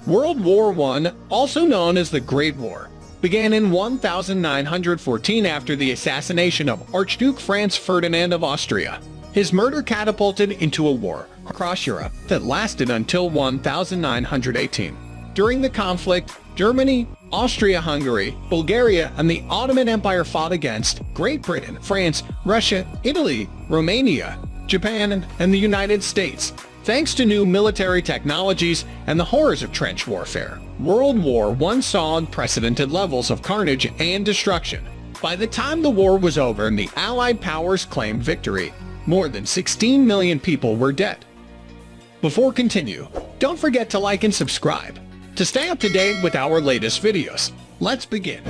World War I, also known as the Great War, began in 1914 after the assassination of Archduke Franz Ferdinand of Austria. His murder catapulted into a war across Europe that lasted until 1918. During the conflict, Germany, Austria-Hungary, Bulgaria, and the Ottoman Empire fought against Great Britain, France, Russia, Italy, Romania, Japan, and the United States. Thanks to new military technologies and the horrors of trench warfare, World War I saw unprecedented levels of carnage and destruction. By the time the war was over and the Allied powers claimed victory, more than 16 million people were dead. Before continue, don't forget to like and subscribe to stay up to date with our latest videos. Let's begin.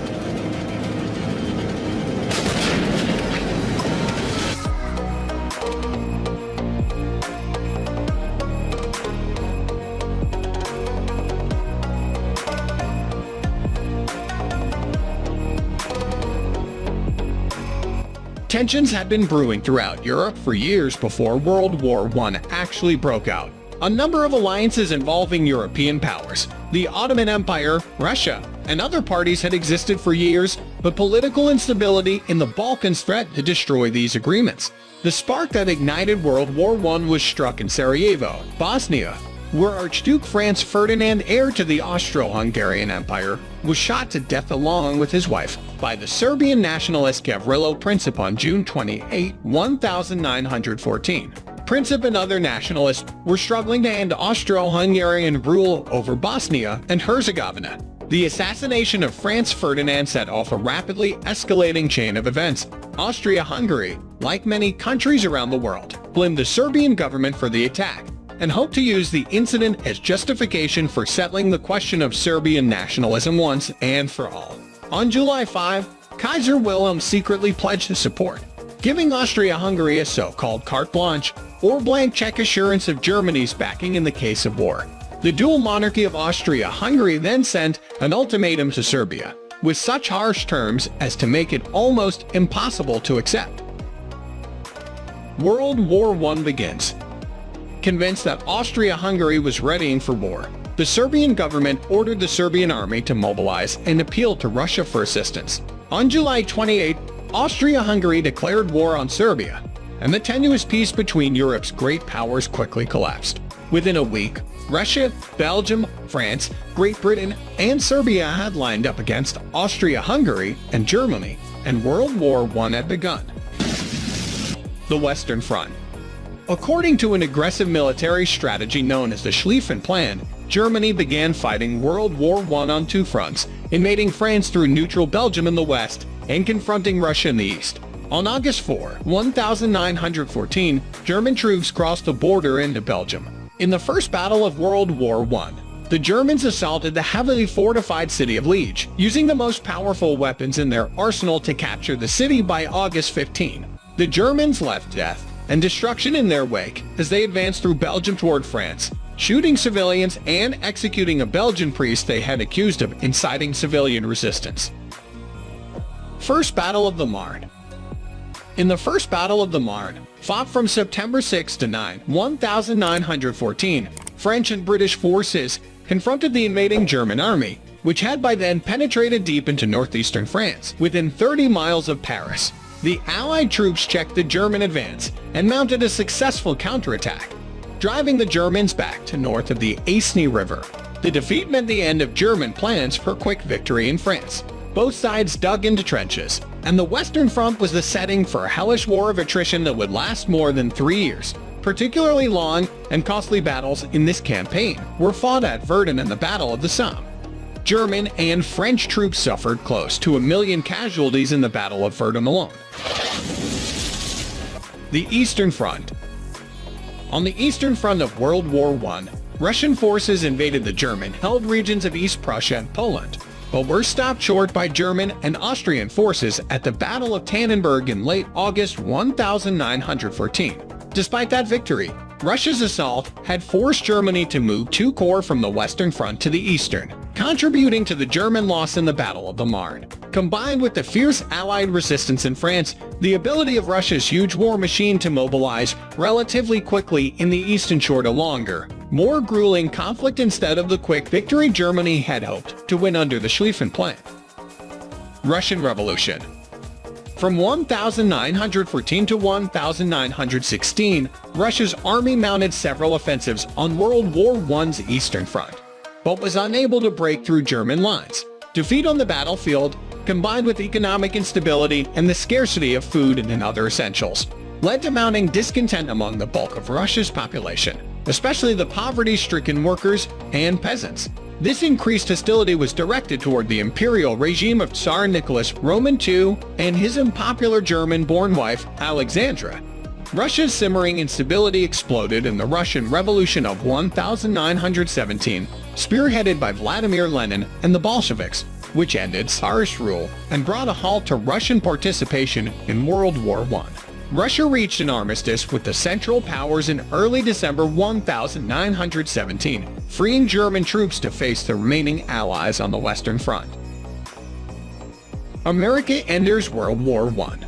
Tensions had been brewing throughout Europe for years before World War I actually broke out. A number of alliances involving European powers, the Ottoman Empire, Russia, and other parties had existed for years, but political instability in the Balkans threatened to destroy these agreements. The spark that ignited World War I was struck in Sarajevo, Bosnia, where Archduke Franz Ferdinand, heir to the Austro-Hungarian Empire, was shot to death along with his wife by the Serbian nationalist Gavrilo Princip on June 28, 1914. Princip and other nationalists were struggling to end Austro-Hungarian rule over Bosnia and Herzegovina. The assassination of Franz Ferdinand set off a rapidly escalating chain of events. Austria-Hungary, like many countries around the world, blamed the Serbian government for the attack and hoped to use the incident as justification for settling the question of Serbian nationalism once and for all. On July 5, Kaiser Wilhelm secretly pledged his support, giving Austria-Hungary a so-called carte blanche, or blank check assurance of Germany's backing in the case of war. The dual monarchy of Austria-Hungary then sent an ultimatum to Serbia, with such harsh terms as to make it almost impossible to accept. World War I begins. Convinced that Austria-Hungary was readying for war, the Serbian government ordered the Serbian army to mobilize and appealed to Russia for assistance. On July 28, Austria-Hungary declared war on Serbia, and the tenuous peace between Europe's great powers quickly collapsed. Within a week, Russia, Belgium, France, Great Britain, and Serbia had lined up against Austria-Hungary and Germany, and World War I had begun. The Western Front. According to an aggressive military strategy known as the Schlieffen Plan, Germany began fighting World War I on two fronts, invading France through neutral Belgium in the west and confronting Russia in the east. On August 4, 1914, German troops crossed the border into Belgium. In the First Battle of World War I, the Germans assaulted the heavily fortified city of Liege, using the most powerful weapons in their arsenal to capture the city by August 15. The Germans left death and destruction in their wake as they advanced through Belgium toward France, shooting civilians and executing a Belgian priest they had accused of inciting civilian resistance. First Battle of the Marne. In the First Battle of the Marne, fought from September 6 to 9, 1914, French and British forces confronted the invading German army, which had by then penetrated deep into northeastern France, within 30 miles of Paris. The Allied troops checked the German advance and mounted a successful counterattack, driving the Germans back to north of the Aisne River. The defeat meant the end of German plans for quick victory in France. Both sides dug into trenches, and the Western Front was the setting for a hellish war of attrition that would last more than 3 years. Particularly long and costly battles in this campaign were fought at Verdun and the Battle of the Somme. German and French troops suffered close to 1 million casualties in the Battle of Verdun alone. The Eastern Front. On the Eastern Front of World War I, Russian forces invaded the German-held regions of East Prussia and Poland, but were stopped short by German and Austrian forces at the Battle of Tannenberg in late August 1914. Despite that victory, Russia's assault had forced Germany to move 2 corps from the Western Front to the Eastern, contributing to the German loss in the Battle of the Marne. Combined with the fierce Allied resistance in France, the ability of Russia's huge war machine to mobilize relatively quickly in the East ensured a longer, more grueling conflict instead of the quick victory Germany had hoped to win under the Schlieffen Plan. Russian Revolution. From 1914 to 1916, Russia's army mounted several offensives on World War I's Eastern Front, but was unable to break through German lines. Defeat on the battlefield, combined with economic instability and the scarcity of food and other essentials, led to mounting discontent among the bulk of Russia's population, especially the poverty-stricken workers and peasants. This increased hostility was directed toward the imperial regime of Tsar Nicholas Roman II and his unpopular German-born wife, Alexandra. Russia's simmering instability exploded in the Russian Revolution of 1917, spearheaded by Vladimir Lenin and the Bolsheviks, which ended Tsarist rule and brought a halt to Russian participation in World War I. Russia reached an armistice with the Central Powers in early December 1917, freeing German troops to face the remaining allies on the Western Front. America enters World War I.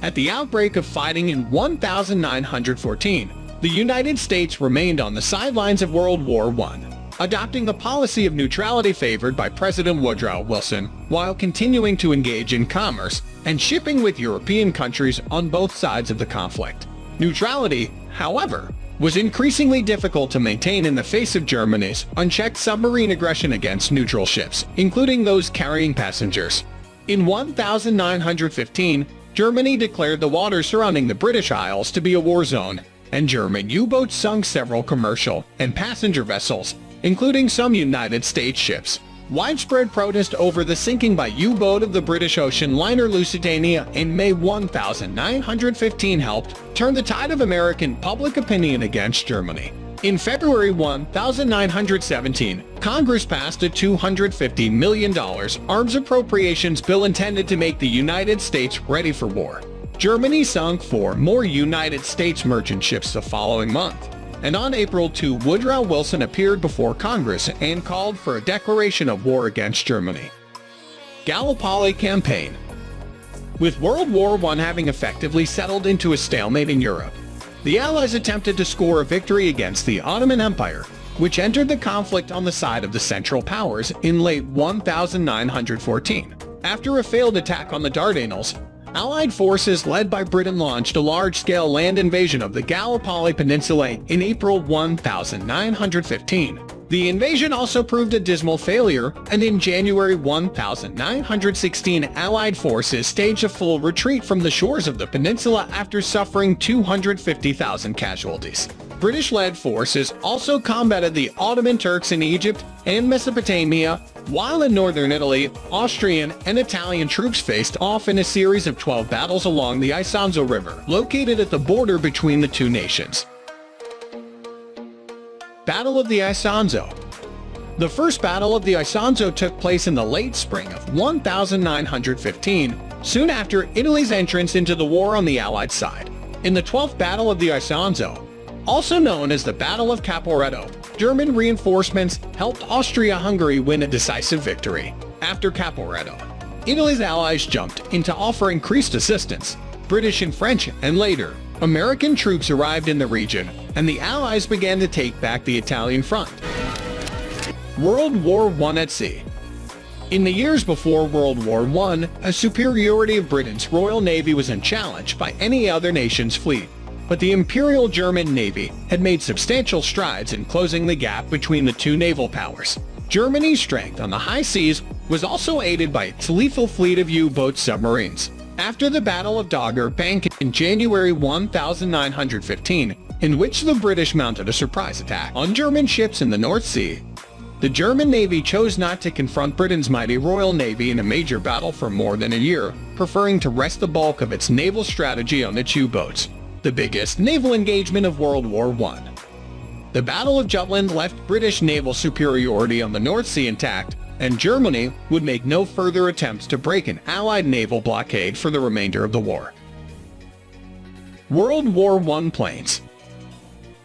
At the outbreak of fighting in 1914, the United States remained on the sidelines of World War I, adopting the policy of neutrality favored by President Woodrow Wilson, while continuing to engage in commerce and shipping with European countries on both sides of the conflict. Neutrality, however, was increasingly difficult to maintain in the face of Germany's unchecked submarine aggression against neutral ships, including those carrying passengers. In 1915, Germany declared the waters surrounding the British Isles to be a war zone, and German U-boats sunk several commercial and passenger vessels, including some United States ships. Widespread protest over the sinking by U-boat of the British ocean liner Lusitania in May 1915 helped turn the tide of American public opinion against Germany. In February 1917, Congress passed a $250 million arms appropriations bill intended to make the United States ready for war. Germany sunk 4 more United States merchant ships the following month, and on April 2, Woodrow Wilson appeared before Congress and called for a declaration of war against Germany. Gallipoli Campaign. With World War I having effectively settled into a stalemate in Europe, the Allies attempted to score a victory against the Ottoman Empire, which entered the conflict on the side of the Central Powers in late 1914. After a failed attack on the Dardanelles, Allied forces led by Britain launched a large-scale land invasion of the Gallipoli Peninsula in April 1915. The invasion also proved a dismal failure, and in January 1916, Allied forces staged a full retreat from the shores of the peninsula after suffering 250,000 casualties. British-led forces also combated the Ottoman Turks in Egypt and Mesopotamia, while in northern Italy, Austrian and Italian troops faced off in a series of 12 battles along the Isonzo River, located at the border between the two nations. Battle of the Isonzo. The First Battle of the Isonzo took place in the late spring of 1915, soon after Italy's entrance into the war on the Allied side. In the 12th Battle of the Isonzo, also known as the Battle of Caporetto, German reinforcements helped Austria-Hungary win a decisive victory. After Caporetto, Italy's allies jumped in to offer increased assistance. British and French, and later, American troops arrived in the region, and the Allies began to take back the Italian front. World War I at sea. In the years before World War I, a superiority of Britain's Royal Navy was unchallenged by any other nation's fleet. But the Imperial German Navy had made substantial strides in closing the gap between the two naval powers. Germany's strength on the high seas was also aided by its lethal fleet of U-boat submarines. After the Battle of Dogger Bank in January 1915, in which the British mounted a surprise attack on German ships in the North Sea, the German Navy chose not to confront Britain's mighty Royal Navy in a major battle for more than a year, preferring to rest the bulk of its naval strategy on its U-boats, the biggest naval engagement of World War I. The Battle of Jutland left British naval superiority on the North Sea intact, and Germany would make no further attempts to break an Allied naval blockade for the remainder of the war. World War I planes.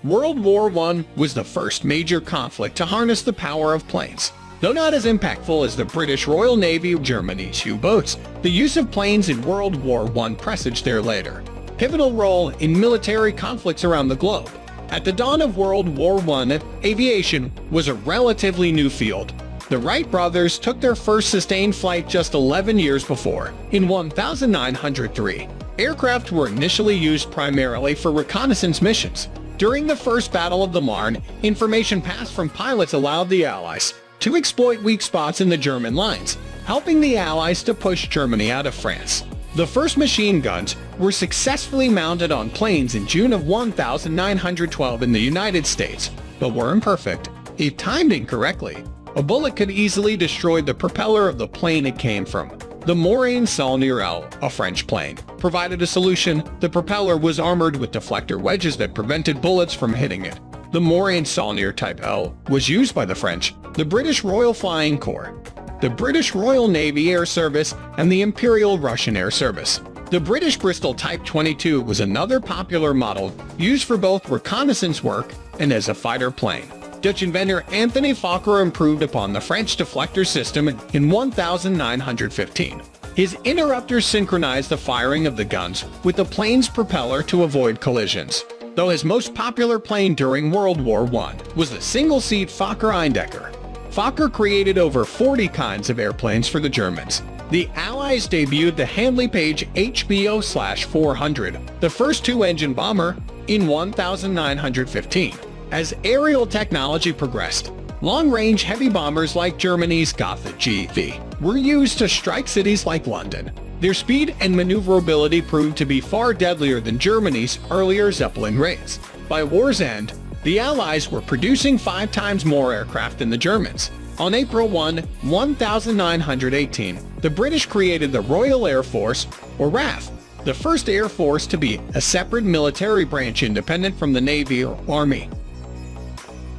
World War I was the first major conflict to harness the power of planes. Though not as impactful as the British Royal Navy or Germany's U-boats, the use of planes in World War I presaged there later. pivotal role in military conflicts around the globe. At the dawn of World War I, aviation was a relatively new field. The Wright brothers took their first sustained flight just 11 years before, in 1903. Aircraft were initially used primarily for reconnaissance missions. During the First Battle of the Marne, information passed from pilots allowed the Allies to exploit weak spots in the German lines, helping the Allies to push Germany out of France. The first machine guns were successfully mounted on planes in June of 1912 in the United States, but were imperfect. If timed incorrectly, a bullet could easily destroy the propeller of the plane it came from. The Morane-Saulnier L, a French plane, provided a solution. The propeller was armored with deflector wedges that prevented bullets from hitting it. The Morane-Saulnier Type L was used by the French, the British Royal Flying Corps, the British Royal Navy Air Service, and the Imperial Russian Air Service. The British Bristol Type 22 was another popular model used for both reconnaissance work and as a fighter plane. Dutch inventor Anthony Fokker improved upon the French deflector system in 1915. His interrupters synchronized the firing of the guns with the plane's propeller to avoid collisions. Though his most popular plane during World War I was the single-seat Fokker Eindecker. Fokker created over 40 kinds of airplanes for the Germans. The Allies debuted the Handley Page HBO/400, the first two-engine bomber, in 1915. As aerial technology progressed, long-range heavy bombers like Germany's Gotha GV were used to strike cities like London. Their speed and maneuverability proved to be far deadlier than Germany's earlier Zeppelin raids. By war's end, the Allies were producing 5 times more aircraft than the Germans. On April 1, 1918, the British created the Royal Air Force, or RAF, the first air force to be a separate military branch independent from the Navy or Army.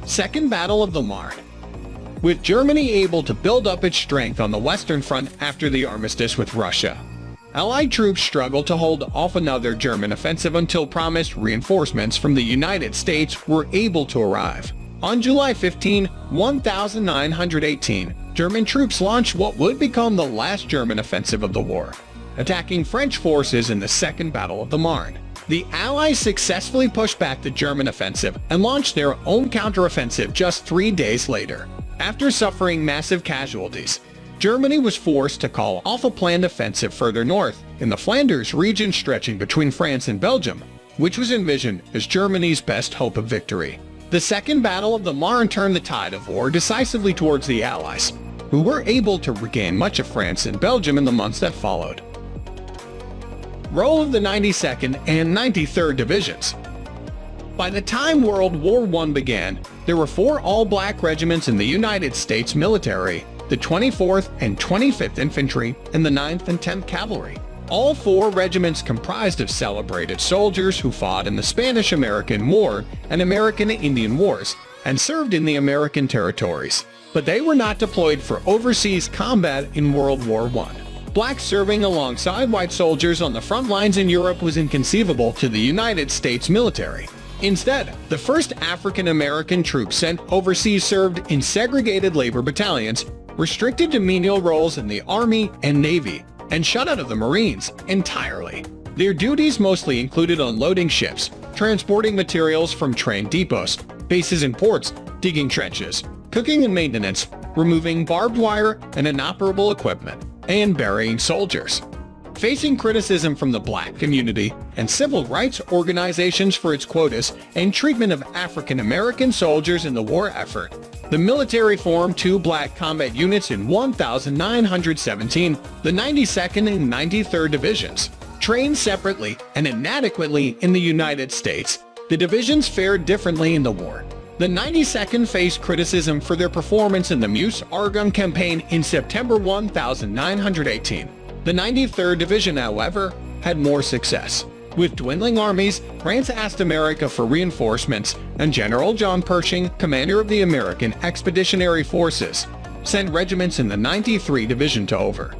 Second Battle of the Marne. With Germany able to build up its strength on the Western Front after the Armistice with Russia, Allied troops struggled to hold off another German offensive until promised reinforcements from the United States were able to arrive. On July 15, 1918, German troops launched what would become the last German offensive of the war, attacking French forces in the Second Battle of the Marne. The Allies successfully pushed back the German offensive and launched their own counteroffensive just 3 days later. After suffering massive casualties, Germany was forced to call off a planned offensive further north in the Flanders region stretching between France and Belgium, which was envisioned as Germany's best hope of victory. The Second Battle of the Marne turned the tide of war decisively towards the Allies, who were able to regain much of France and Belgium in the months that followed. Role of the 92nd and 93rd Divisions. By the time World War I began, there were 4 all-black regiments in the United States military, the 24th and 25th Infantry, and the 9th and 10th Cavalry. All 4 regiments comprised of celebrated soldiers who fought in the Spanish-American War and American Indian Wars and served in the American territories, but they were not deployed for overseas combat in World War I. Blacks serving alongside white soldiers on the front lines in Europe was inconceivable to the United States military. Instead, the first African-American troops sent overseas served in segregated labor battalions, restricted to menial roles in the Army and Navy, and shut out of the Marines entirely. Their duties mostly included unloading ships, transporting materials from train depots, bases and ports, digging trenches, cooking and maintenance, removing barbed wire and inoperable equipment, and burying soldiers. Facing criticism from the black community and civil rights organizations for its quotas and treatment of African-American soldiers in the war effort, the military formed 2 black combat units in 1917, the 92nd and 93rd Divisions. Trained separately and inadequately in the United States, the divisions fared differently in the war. The 92nd faced criticism for their performance in the Meuse-Argonne campaign in September 1918. The 93rd Division, however, had more success. With dwindling armies, France asked America for reinforcements, and General John Pershing, commander of the American Expeditionary Forces, sent regiments in the 93rd Division to over.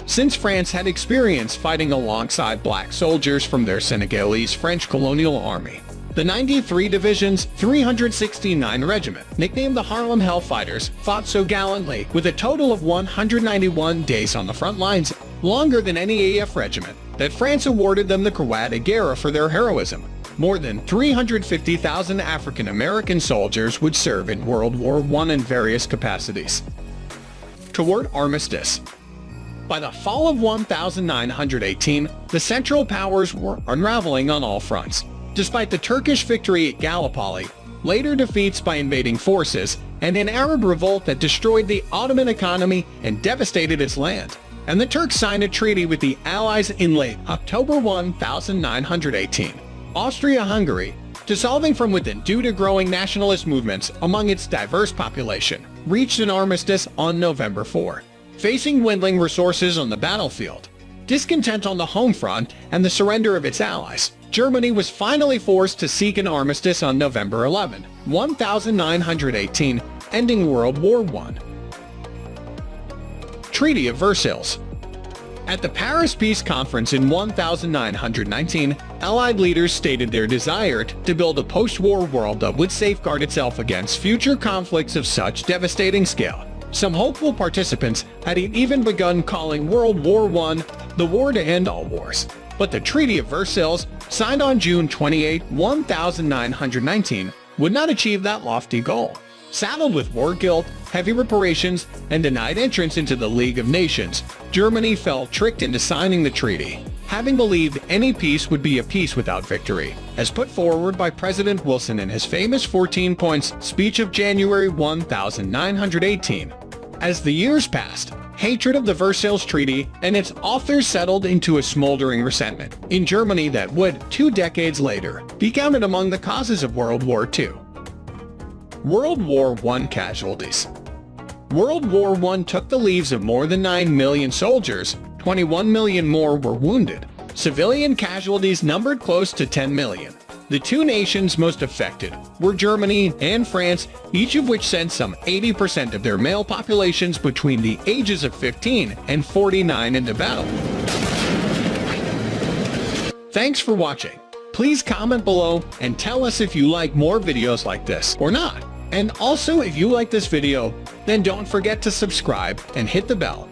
Since France had experience fighting alongside black soldiers from their Senegalese French colonial army, the 93rd Division's 369 Regiment, nicknamed the Harlem Hellfighters, fought so gallantly with a total of 191 days on the front lines, longer than any AF regiment. that France awarded them the Croix de Guerre for their heroism. More than 350,000 African-American soldiers would serve in World War I in various capacities. Toward Armistice. By the fall of 1918, the Central Powers were unraveling on all fronts. Despite the Turkish victory at Gallipoli, later defeats by invading forces, and an Arab revolt that destroyed the Ottoman economy and devastated its land, and the Turks signed a treaty with the Allies in late October 1918. Austria-Hungary, dissolving from within due to growing nationalist movements among its diverse population, reached an armistice on November 4. Facing dwindling resources on the battlefield, discontent on the home front, and the surrender of its allies, Germany was finally forced to seek an armistice on November 11, 1918, ending World War I. Treaty of Versailles. At the Paris Peace Conference in 1919, Allied leaders stated their desire to build a post-war world that would safeguard itself against future conflicts of such devastating scale. Some hopeful participants had even begun calling World War I the war to end all wars. But the Treaty of Versailles, signed on June 28, 1919, would not achieve that lofty goal. Saddled with war guilt, heavy reparations, and denied entrance into the League of Nations, Germany felt tricked into signing the treaty, having believed any peace would be a peace without victory, as put forward by President Wilson in his famous 14 points speech of January 1918. As the years passed, hatred of the Versailles Treaty and its authors settled into a smoldering resentment in Germany that would, 2 decades later, be counted among the causes of World War II. World War I Casualties. World War I took the lives of more than 9 million soldiers, 21 million more were wounded. Civilian casualties numbered close to 10 million. The two nations most affected were Germany and France, each of which sent some 80% of their male populations between the ages of 15 and 49 into battle. Thanks for watching. Please comment below and tell us if you like more videos like this or not. And also, if you like this video, then don't forget to subscribe and hit the bell